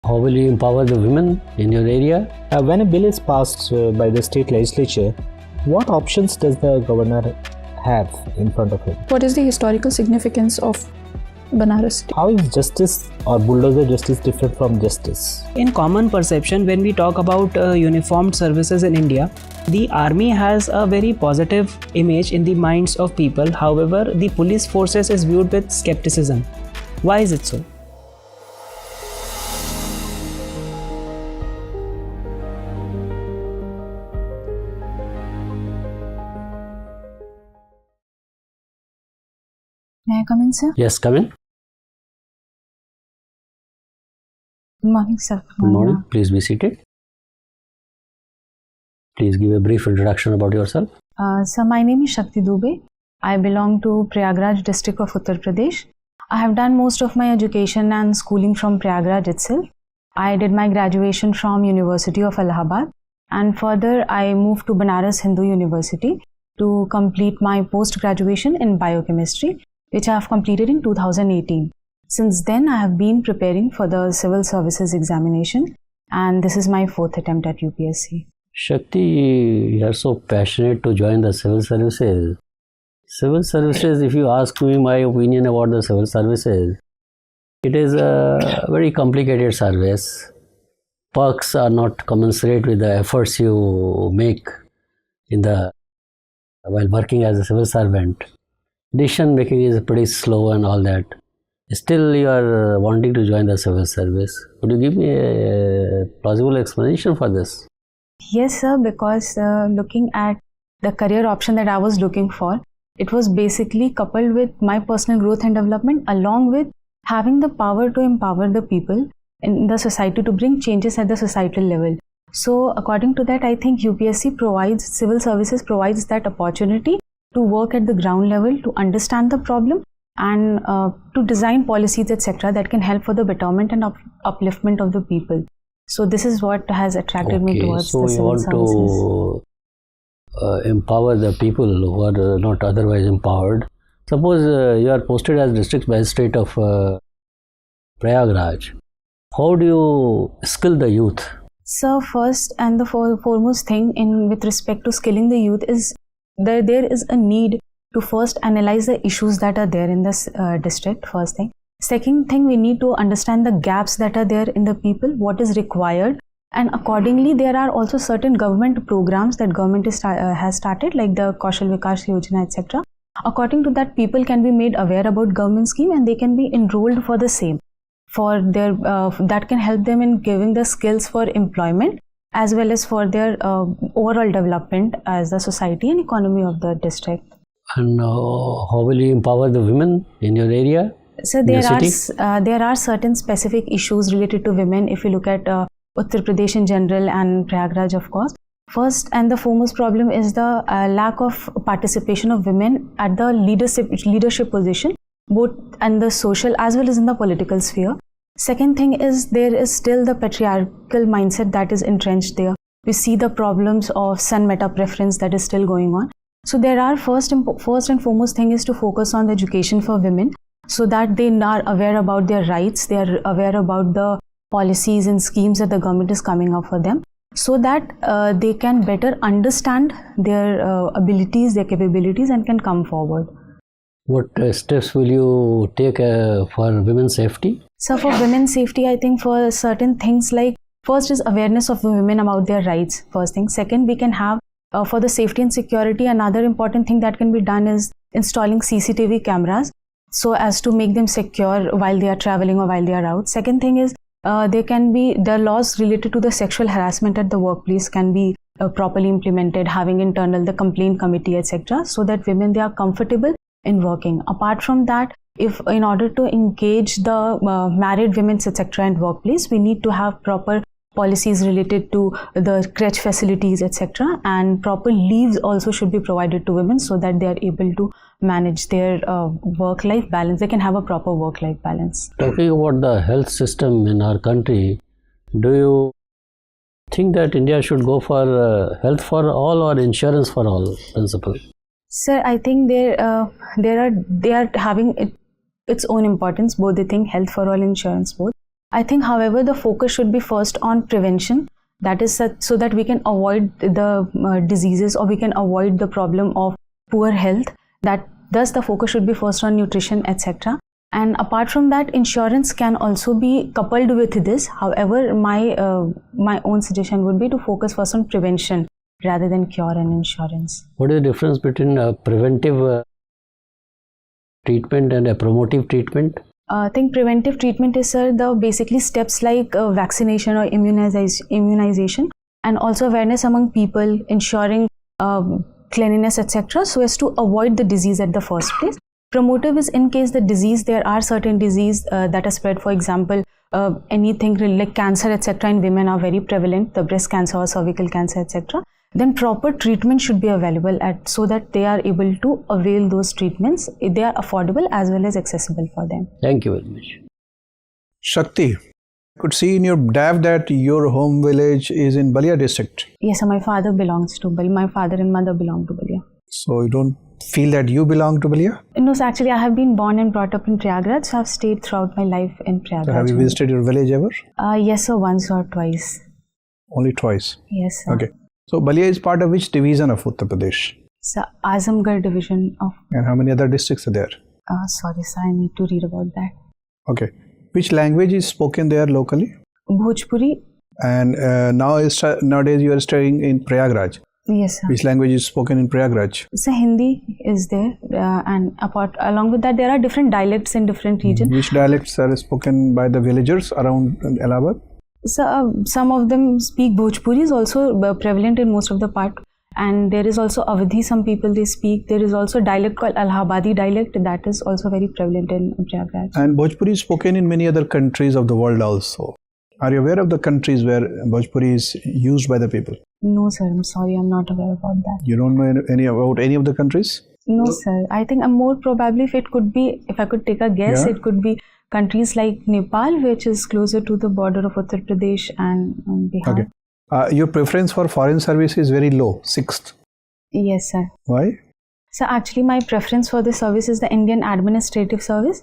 How will you empower the women in your area? When a bill is passed by the state legislature, what options does the governor have in front of him? What is the historical significance of Banaras? How is justice or bulldozer justice different from justice? In common perception, when we talk about uniformed services in India, the army has a very positive image in the minds of people. However, the police forces is viewed with skepticism. Why is it so? May I come in, sir? Yes, come in. Good morning, sir. Good morning. Please be seated. Please give a brief introduction about yourself. Sir, my name is Shakti Dubey. I belong to Prayagraj district of Uttar Pradesh. I have done most of my education and schooling from Prayagraj itself. I did my graduation from University of Allahabad, and further I moved to Banaras Hindu University to complete my post-graduation in biochemistry, which I have completed in 2018. Since then, I have been preparing for the civil services examination, and this is my 4th attempt at UPSC. Shakti, you are so passionate to join the civil services. Civil services, if you ask me my opinion about the civil services, it is a very complicated service. Perks are not commensurate with the efforts you make while working as a civil servant. Decision making is pretty slow and all that. Still, you are wanting to join the civil service. Could you give me a plausible explanation for this? Yes, sir, because looking at the career option that I was looking for, it was basically coupled with my personal growth and development, along with having the power to empower the people in the society to bring changes at the societal level. So according to that, I think UPSC civil services provides that opportunity to work at the ground level, to understand the problem, and to design policies, etc., that can help for the betterment and upliftment of the people. So this is what has attracted me towards the civil services. So you want to empower the people who are not otherwise empowered. Suppose you are posted as district magistrate of Prayagraj. How do you skill the youth? So first and the foremost thing with respect to skilling the youth is there is a need to first analyze the issues that are there in this district, first thing. Second thing, we need to understand the gaps that are there in the people, what is required, and accordingly there are also certain government programs that government has started, like the Kaushal Vikas Yojana, etc. According to that, people can be made aware about government scheme and they can be enrolled for the same. For their that can help them in giving the skills for employment as well as for their overall development as the society and economy of the district. And how will you empower the women in your area? So there are certain specific issues related to women if you look at Uttar Pradesh in general and Prayagraj, of course. First and the foremost problem is the lack of participation of women at the leadership position, both in the social as well as in the political sphere. Second thing is there is still the patriarchal mindset that is entrenched there. We see the problems of son meta preference that is still going on. So there are first and foremost thing is to focus on the education for women, so that they are aware about their rights, they are aware about the policies and schemes that the government is coming up for them, so that they can better understand their abilities, their capabilities, and can come forward. What steps will you take for women's safety? So for women's safety, I think for certain things like, first is awareness of women about their rights, first thing. Second, we can have for the safety and security, another important thing that can be done is installing CCTV cameras, so as to make them secure while they are traveling or while they are out. Second thing is the laws related to the sexual harassment at the workplace can be properly implemented, having the complaint committee, etc., so that women, they are comfortable in working. Apart from that, if in order to engage the married women, etc., in workplace, we need to have proper policies related to the crèche facilities, etc., and proper leaves also should be provided to women so that they are able to manage their work-life balance. They can have a proper work-life balance. Talking about the health system in our country, do you think that India should go for health for all or insurance for all principle? Sir, I think they are having its own importance, both the thing health for all, insurance both. I think, however, the focus should be first on prevention. That is so that we can avoid the diseases, or we can avoid the problem of poor health. Thus the focus should be first on nutrition, etc. And apart from that, insurance can also be coupled with this. However, my own suggestion would be to focus first on prevention rather than cure and insurance. What is the difference between a preventive treatment and a promotive treatment? I think preventive treatment is, sir, the basically steps like vaccination or immunization, and also awareness among people, ensuring cleanliness, etc., so as to avoid the disease at the first place. Promotive is in case the disease, there are certain disease that are spread. For example, anything like cancer, etc., in women are very prevalent, the breast cancer or cervical cancer, etc. Then proper treatment should be available so that they are able to avail those treatments. They are affordable as well as accessible for them. Thank you very much. Shakti, I could see in your DAV that your home village is in Balia district. Yes, sir, my father belongs to Balia. My father and mother belong to Balia. So you don't feel that you belong to Balia? No, so actually I have been born and brought up in Prayagraj, so I have stayed throughout my life in Prayagraj. So have you visited your village ever? Yes, sir, once or twice. Only twice? Yes, sir. Okay. So Balia is part of which division of Uttar Pradesh? So Azamgarh division of... And how many other districts are there? Sorry, sir, I need to read about that. Okay. Which language is spoken there locally? Bhojpuri. And nowadays you are studying in Prayagraj. Yes, sir. Which language is spoken in Prayagraj? So Hindi is there, and along with that there are different dialects in different regions. Which dialects are spoken by the villagers around Allahabad? So some of them speak Bhojpuri, is also prevalent in most of the part, and there is also Awadhi, some people they speak. There is also a dialect called Allahabadi dialect that is also very prevalent in Prayagraj. And Bhojpuri is spoken in many other countries of the world also. Are you aware of the countries where Bhojpuri is used by the people? No, sir, I'm sorry, I'm not aware about that. You don't know about any of the countries? No, sir. I think more probably if I could take a guess, it could be countries like Nepal, which is closer to the border of Uttar Pradesh and Bihar. Okay. Your preference for foreign service is very low, 6th. Yes, sir. Why? So actually my preference for this service is the Indian Administrative Service.